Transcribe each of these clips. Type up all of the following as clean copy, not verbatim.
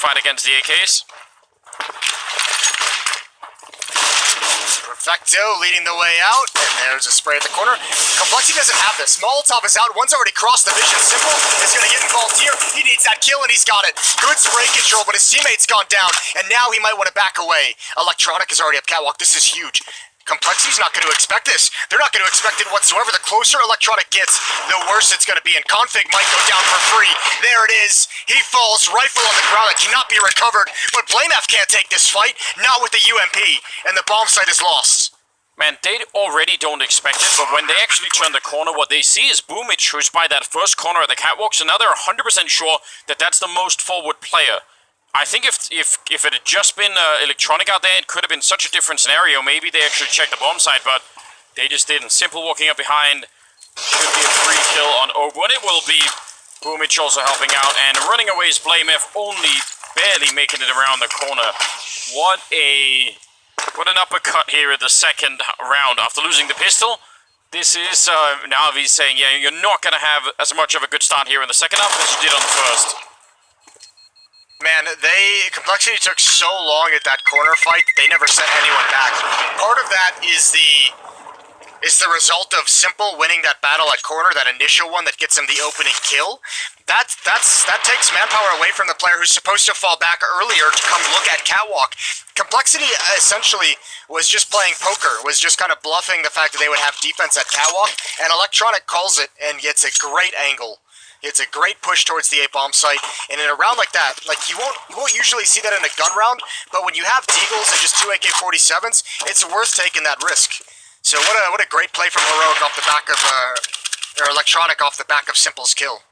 fight against the AKs. Perfecto leading the way out, and there's a spray at the corner. Complexity doesn't have this. Molotov is out. One's already crossed the vision. Simple is going to get involved here. He needs that kill, and he's got it. Good spray control, but his teammate's gone down, and now he might want to back away. Electronic is already up catwalk. This is huge. Complexity's not going to expect this. They're not going to expect it whatsoever. The closer Electronic gets, the worse it's going to be. And Config might go down for free. There it is. He falls, rifle on the ground that cannot be recovered. But BlameF can't take this fight, not with the UMP. And the bomb site is lost. Man, they already don't expect it, but when they actually turn the corner, what they see is bo3, who's by that first corner of the catwalk, so now they're 100% sure that that's the most forward player. I think if it had just been Electronic out there, it could have been such a different scenario. Maybe they actually checked the bomb site, but they just didn't. Simple walking up behind. Should be a free kill on Obo, and it will be. bo3 also helping out, and running away is BlameF, only barely making it around the corner. What an uppercut here at the second round after losing the pistol. This is NAVI saying, yeah, you're not going to have as much of a good start here in the second half as you did on the first. Man, Complexity took so long at that corner fight, they never sent anyone back. Part of that is the result of Simple winning that battle at corner, that initial one that gets him the opening kill. That takes manpower away from the player who's supposed to fall back earlier to come look at catwalk. Complexity essentially was just playing poker, was just kind of bluffing the fact that they would have defense at catwalk, and Electronic calls it and gets a great angle. It's a great push towards the A-bomb site, and in a round like that, like you won't usually see that in a gun round, but when you have Deagles and just 2 AK-47s, it's worth taking that risk. So what a great play from Heroic off the back of or Electronic off the back of Simple's kill.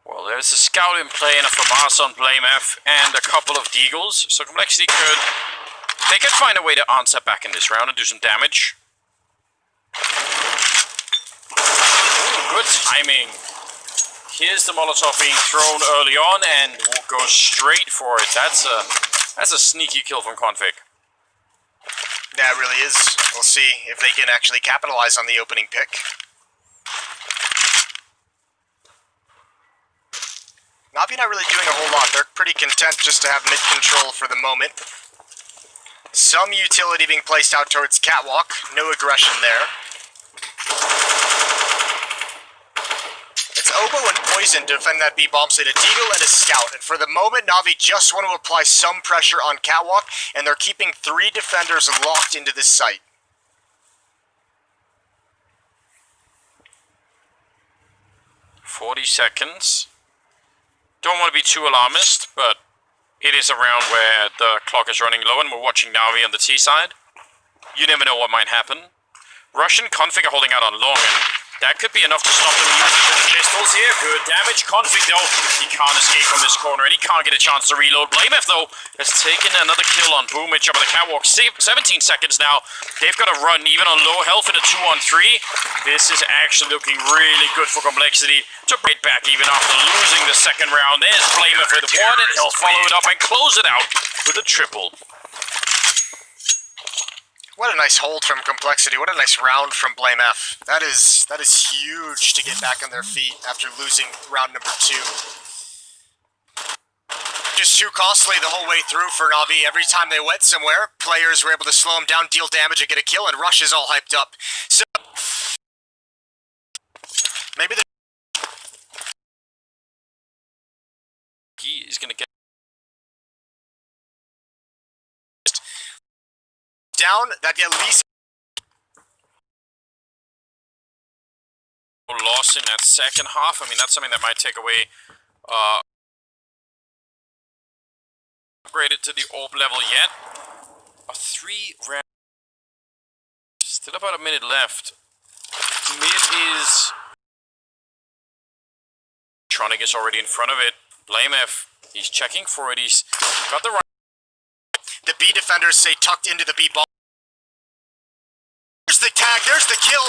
Well, there's a scout in play and a FAMAS on BlameF and a couple of Deagles, so Complexity they could find a way to answer back in this round and do some damage. Good timing. Here's the Molotov being thrown early on, and we'll go straight for it. That's a sneaky kill from Config. Yeah, it really is. We'll see if they can actually capitalize on the opening pick. NAVI not really doing a whole lot. They're pretty content just to have mid-control for the moment. Some utility being placed out towards catwalk. No aggression there. It's Obo and Poison to defend that B-bomb site, a Deagle and a Scout. And for the moment, NAVI just want to apply some pressure on catwalk, and they're keeping 3 defenders locked into this site. "40 seconds. Don't want to be too alarmist, but it is a round where the clock is running low, and we're watching NAVI on the T side. You never know what might happen. Russian Config are holding out on long, and that could be enough to stop them using the pistols here. Good damage. Config, though, he can't escape from this corner, and he can't get a chance to reload. BlameF, though, has taken another kill on bo3 up at the catwalk. 17 seconds now. They've got to run, even on low health in a 2-on-3. This is actually looking really good for Complexity to break back even after losing the second round. There's BlameF with 1, and he'll follow it up and close it out with a triple. What a nice hold from Complexity. What a nice round from BlameF. That is huge to get back on their feet after losing round number 2. Just too costly the whole way through for NAVI. Every time they went somewhere, players were able to slow them down, deal damage, and get a kill, and Rush is all hyped up. So maybe he is going to get down, that at least loss in that second half. I mean, that's something that might take away upgraded to the orb level yet. A 3 round, still about a minute left. Mid is Tronic is already in front of it. BlameF, he's checking for it. He's got the right. The B defenders say tucked into the B ball. There's the tag, there's the kill.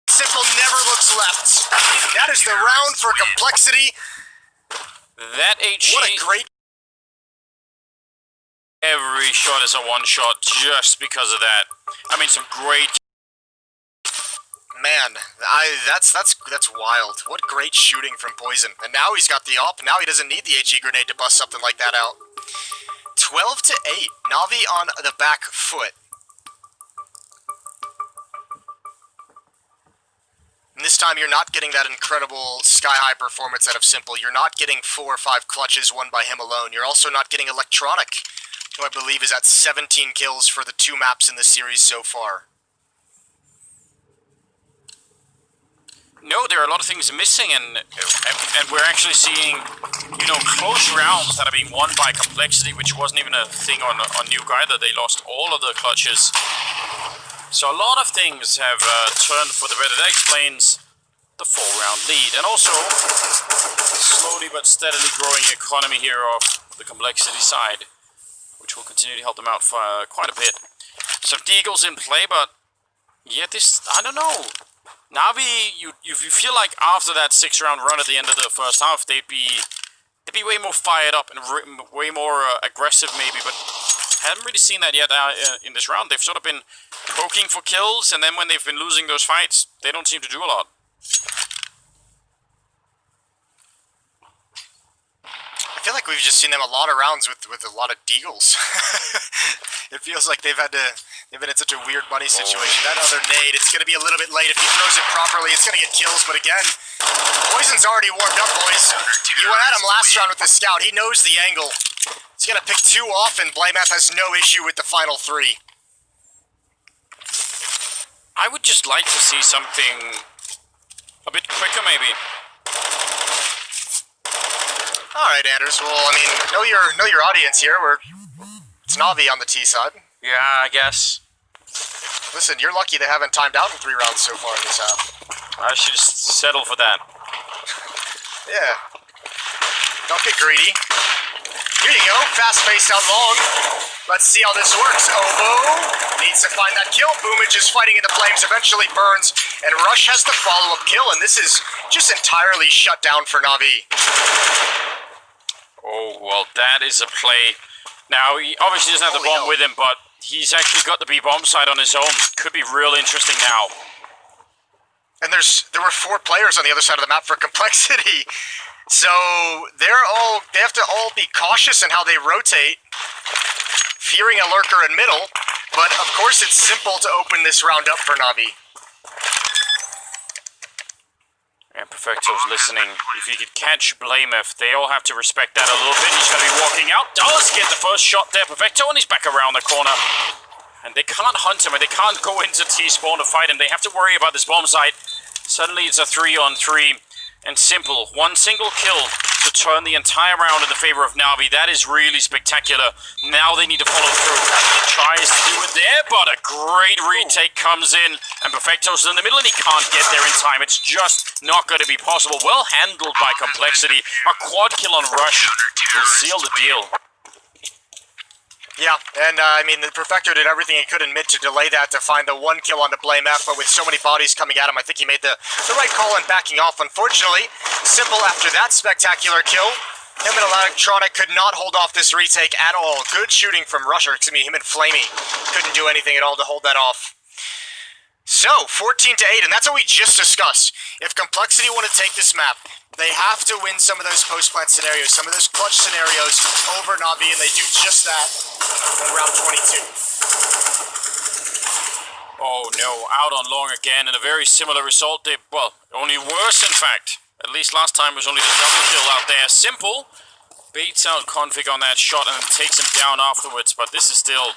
Simple never looks left. That is the round for Complexity. That HE. What a great. Every shot is a one shot just because of that. I mean, some great. Man. man, that's wild. What great shooting from Poison. And now he's got the op. Now he doesn't need the HE grenade to bust something like that out. 12 to 8. Navi on the back foot. And this time you're not getting that incredible sky-high performance out of Simple. You're not getting 4 or 5 clutches won by him alone. You're also not getting Electronic, who I believe is at 17 kills for the 2 maps in the series so far. No, there are a lot of things missing, and we're actually seeing, you know, close rounds that are being won by Complexity, which wasn't even a thing on Nuke either. They lost all of the clutches. So a lot of things have turned for the better. That explains the 4-round lead, and also slowly but steadily growing economy here of the Complexity side, which will continue to help them out for quite a bit. Some Deagles in play, but yeah, this, I don't know. Navi, you feel like after that 6-round run at the end of the first half, they'd be way more fired up and way more aggressive maybe, but haven't really seen that yet in this round. They've sort of been poking for kills, and then when they've been losing those fights, they don't seem to do a lot. I feel like we've just seen them a lot of rounds with a lot of Deagles. It feels like they've been in such a weird money situation. That other nade, it's going to be a little bit late. If he throws it properly, it's going to get kills. But again, Poison's already warmed up, boys. You went at him last round with the scout. He knows the angle. He's going to pick 2 off, and blameF has no issue with the final 3. I would just like to see something a bit quicker, maybe. All right, Anders. Well, I mean, know your audience here. It's Navi on the T side. Yeah, I guess. Listen, you're lucky they haven't timed out in 3 rounds so far in this half. I should just settle for that. Yeah. Don't get greedy. Here you go. Fast-paced out long. Let's see how this works. Obo needs to find that kill. Boomage is fighting in the flames, eventually burns, and Rush has the follow-up kill, and this is just entirely shut down for Navi. Oh, well, that is a play. Now, he obviously doesn't have the bomb with him, but he's actually got the B-bomb side on his own. Could be real interesting now. And there were 4 players on the other side of the map for Complexity. So they have to all be cautious in how they rotate, fearing a lurker in middle, but of course it's simple to open this round up for Navi. And Perfecto's listening. If he could catch blameF, they all have to respect that a little bit. He's going to be walking out. Does get the first shot there, Perfecto, and he's back around the corner. And they can't hunt him, and they can't go into T-spawn to fight him. They have to worry about this bomb site. Suddenly it's a 3-on-3. And Simple, 1 single kill to turn the entire round in the favor of Navi. That is really spectacular. Now they need to follow through. He tries to do it there, but a great retake comes in. And Perfecto's in the middle, and he can't get there in time. It's just not going to be possible. Well handled by Complexity. A quad kill on Rush will seal the deal. Yeah, and I mean, the Perfecto did everything he could in mid to delay that to find the 1 kill on the blameF, but with so many bodies coming at him, I think he made the right call in backing off. Unfortunately, Simple after that spectacular kill, him and Electronic could not hold off this retake at all. Good shooting from Rusher, him and Flamey couldn't do anything at all to hold that off. So, 14 to 8, and that's what we just discussed. If Complexity want to take this map, they have to win some of those post-plant scenarios, some of those clutch scenarios over Navi, and they do just that in round 22. Oh no, out on long again, and a very similar result. Well, only worse in fact. At least last time was only the double kill out there. Simple baits out Config on that shot and takes him down afterwards, but this is still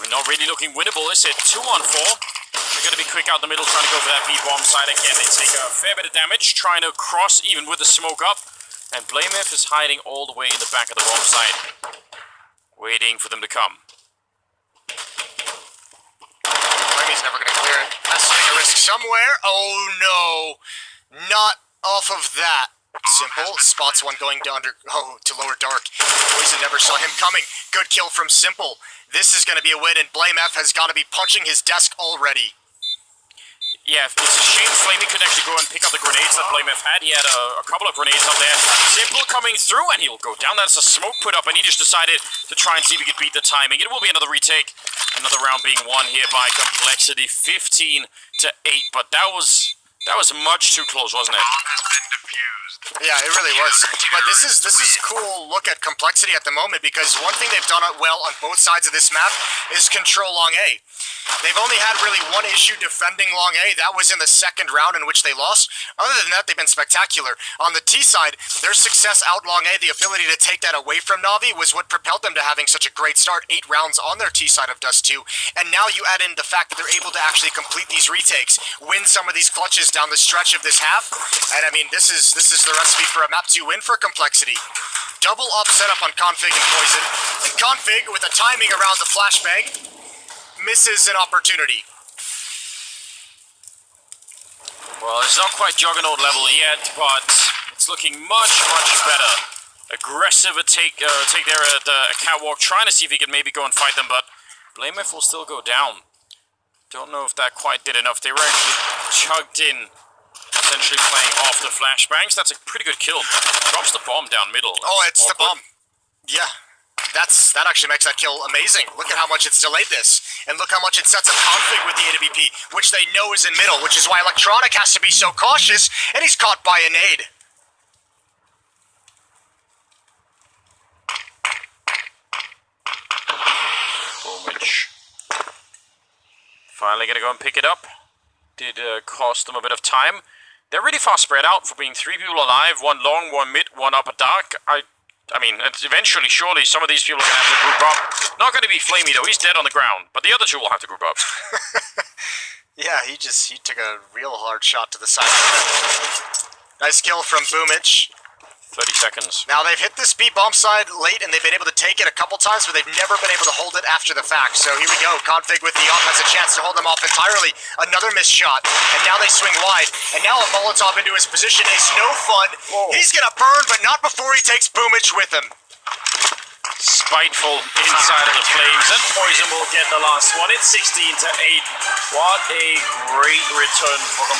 not really looking winnable, is it? 2-on-4. They're going to be quick out the middle, trying to go for that B-bomb side again. They take a fair bit of damage, trying to cross even with the smoke up. And blameF is hiding all the way in the back of the bomb side, waiting for them to come. Remy's never going to clear it. Has to take a risk somewhere. Oh no, not off of that. Simple spots one going to lower dark. Poison never saw him coming. Good kill from Simple. This is going to be a win, and blameF has got to be punching his desk already. Yeah, it's a shame Flamey couldn't actually go and pick up the grenades that Blamef had. He had a couple of grenades up there. Simple coming through, and he'll go down. That's a smoke put up, and he just decided to try and see if he could beat the timing. It will be another retake. Another round being won here by Complexcity, 15-8. But that was much too close, wasn't it? Yeah, it really was. But this is cool look at Complexcity at the moment, because one thing they've done well on both sides of this map is control long A. They've only had really one issue defending long A. That was in the second round in which they lost. Other than that, they've been spectacular. On the T side, their success out long A, the ability to take that away from NAVI, was what propelled them to having such a great start. 8 rounds on their T side of Dust 2. And now you add in the fact that they're able to actually complete these retakes, win some of these clutches down the stretch of this half. And I mean, this is the recipe for a map 2 win for Complexcity. Double up setup on Config and Poison. And Config, with the timing around the flashbang, misses an opportunity. Well, it's not quite Juggernaut level yet, but it's looking much, much better. Aggressive take there at the catwalk, trying to see if he can maybe go and fight them, but Blamef will still go down. Don't know if that quite did enough. They were actually chugged in, essentially playing off the flashbangs. That's a pretty good kill. Drops the bomb down middle. Oh, it's the bomb. Yeah. That actually makes that kill amazing. Look at how much it's delayed this. And look how much it sets up Config with the AWP, which they know is in middle, which is why Electronic has to be so cautious, and he's caught by a nade. Boomage. Finally gonna go and pick it up. Did cost them a bit of time. They're really far spread out for being 3 people alive, 1 long, 1 mid, 1 upper dark. I mean, eventually, surely, some of these people are going to have to group up. Not going to be Flamey, though. He's dead on the ground. But the other 2 will have to group up. Yeah, he took a real hard shot to the side. Nice kill from Boomage. 30 seconds. Now, they've hit this B-bomb side late, and they've been able to take it a couple times, but they've never been able to hold it after the fact. So here we go. Config with the off has a chance to hold them off entirely. Another missed shot, and now they swing wide. And now a Molotov into his position is no fun. Whoa. He's going to burn, but not before he takes Boomage with him. Spiteful inside of the flames, and Poison will get the last one. It's 16-8. What a great return for them.